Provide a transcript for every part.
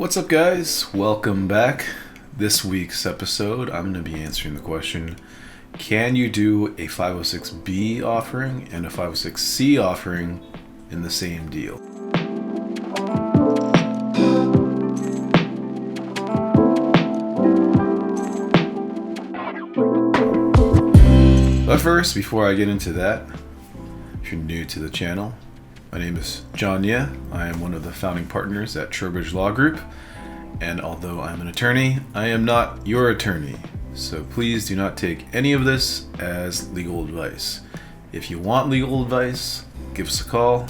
What's up, guys? Welcome back. This week's episode, I'm going to be answering the question, can you do a 506B offering and a 506C offering in the same deal? But first, before I get into that, if you're new to the channel, my name is John Ye. I am one of the founding partners at Trowbridge Law Group, and although I'm an attorney, I am not your attorney. So please do not take any of this as legal advice. If you want legal advice, give us a call,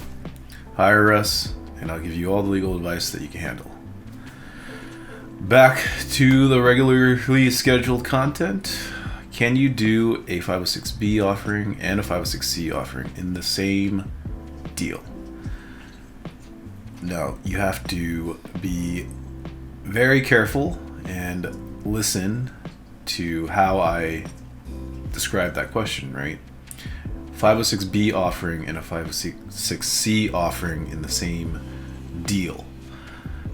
hire us, and I'll give you all the legal advice that you can handle. Back to the regularly scheduled content. Can you do a 506B offering and a 506C offering in the same deal? Now, you have to be very careful and listen to how I describe that question, right? 506B offering and a 506C offering in the same deal.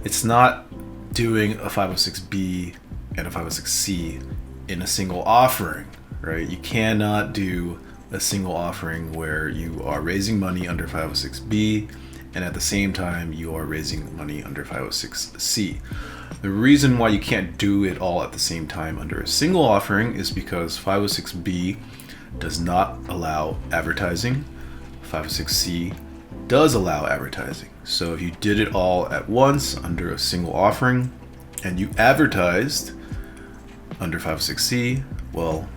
It's not doing a 506B and a 506C in a single offering, right? You cannot do a single offering where you are raising money under 506B and at the same time you are raising money under 506C. The reason why you can't do it all at the same time under a single offering is because 506B does not allow advertising. 506C does allow advertising. So if you did it all at once under a single offering and you advertised under 506C, well,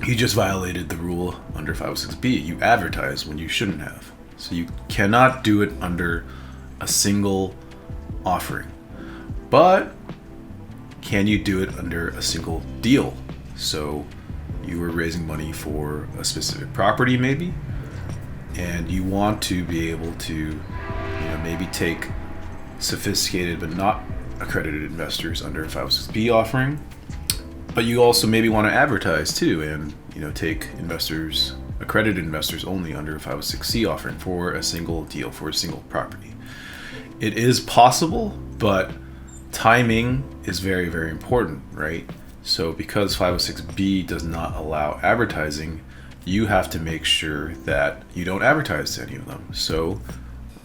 you just violated the rule under 506B. You advertise when you shouldn't have. So you cannot do it under a single offering. But can you do it under a single deal? So you were raising money for a specific property maybe, and you want to be able to, maybe take sophisticated but not accredited investors under a 506B offering. But you also maybe want to advertise too and, take investors, accredited investors only under a 506C offering for a single deal, for a single property. It is possible, but timing is very, very important, right? So because 506B does not allow advertising, you have to make sure that you don't advertise to any of them. So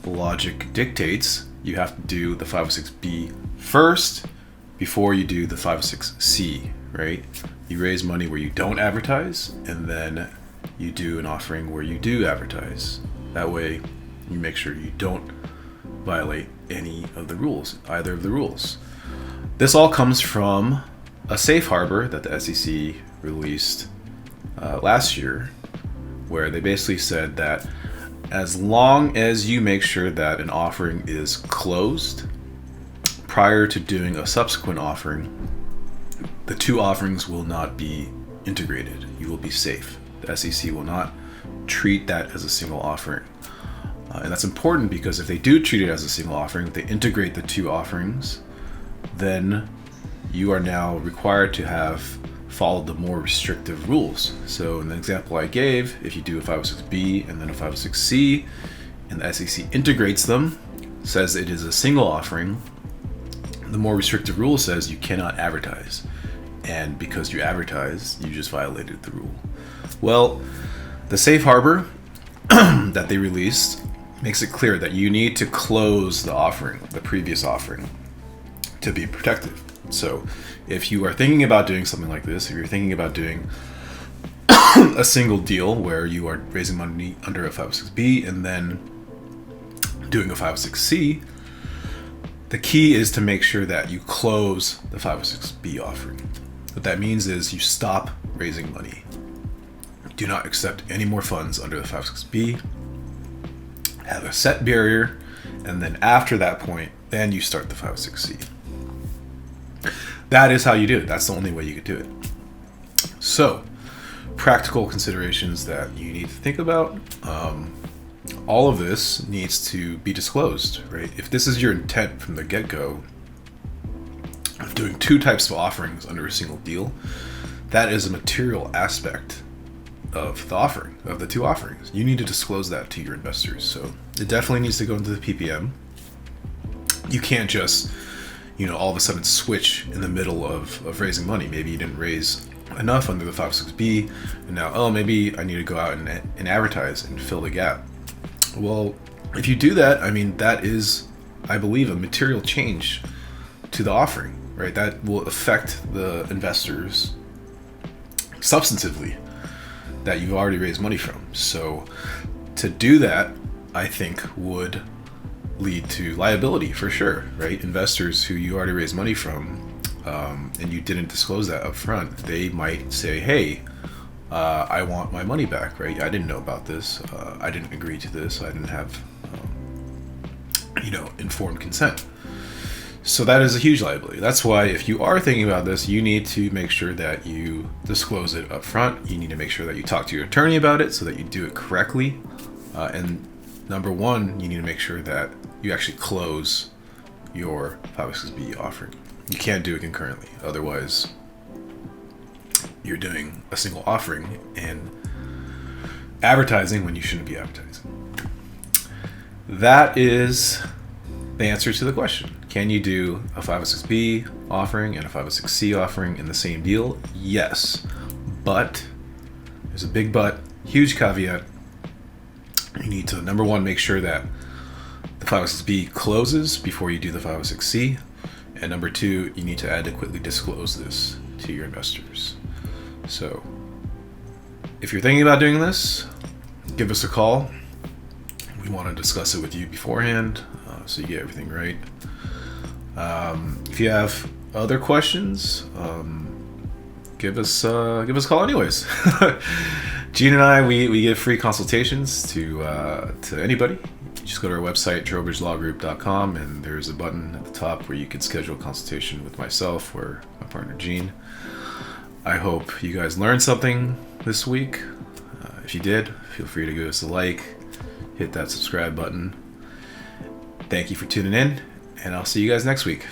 logic dictates you have to do the 506B first before you do the 506C, right? You raise money where you don't advertise, and then you do an offering where you do advertise. That way you make sure you don't violate any of the rules, either of the rules. This all comes from a safe harbor that the SEC released last year, where they basically said that as long as you make sure that an offering is closed prior to doing a subsequent offering, the two offerings will not be integrated. You will be safe. The SEC will not treat that as a single offering. And that's important because if they do treat it as a single offering, if they integrate the two offerings, then you are now required to have followed the more restrictive rules. So in the example I gave, if you do a 506B and then a 506C, and the SEC integrates them, says it is a single offering, the more restrictive rule says you cannot advertise. And because you advertise, you just violated the rule. Well, the safe harbor that they released makes it clear that you need to close the offering, the previous offering, to be protective. So if you are thinking about doing something like this, if you're thinking about doing a single deal where you are raising money under a 506B and then doing a 506C, the key is to make sure that you close the 506B offering. What that means is you stop raising money. Do not accept any more funds under the 506B. Have a set barrier, and then after that point, then you start the 506C. That is how you do it. That's the only way you could do it. So, practical considerations that you need to think about. All of this needs to be disclosed, right? If this is your intent from the get-go of doing two types of offerings under a single deal, that is a material aspect of the offering, of the two offerings. You need to disclose that to your investors. So it definitely needs to go into the PPM. You can't just, all of a sudden switch in the middle of raising money. Maybe you didn't raise enough under the 506B, and now, maybe I need to go out and advertise and fill the gap. Well, if you do that, that is, I believe, a material change to the offering, right? That will affect the investors substantively that you've already raised money from. So to do that, I think would lead to liability for sure, right? Investors who you already raised money from, and you didn't disclose that up front, they might say, hey, I want my money back, right? I didn't know about this. I didn't agree to this. I didn't have, informed consent. So that is a huge liability. That's why if you are thinking about this, you need to make sure that you disclose it up front. You need to make sure that you talk to your attorney about it so that you do it correctly. And number one, you need to make sure that you actually close your 506B offering. You can't do it concurrently. Otherwise, you're doing a single offering and advertising when you shouldn't be advertising. That is the answer to the question. Can you do a 506B offering and a 506C offering in the same deal? Yes. But, there's a big but, huge caveat. You need to, number one, make sure that the 506B closes before you do the 506C. And number two, you need to adequately disclose this to your investors. So, if you're thinking about doing this, give us a call. We want to discuss it with you beforehand, so you get everything right. If you have other questions, give us a call anyways. Gene and I, we give free consultations to anybody. Just go to our website, trowbridgelawgroup.com, and there's a button at the top where you can schedule a consultation with myself or my partner Gene. I hope you guys learned something this week. If you did, feel free to give us a like, hit that subscribe button. Thank you for tuning in, and I'll see you guys next week.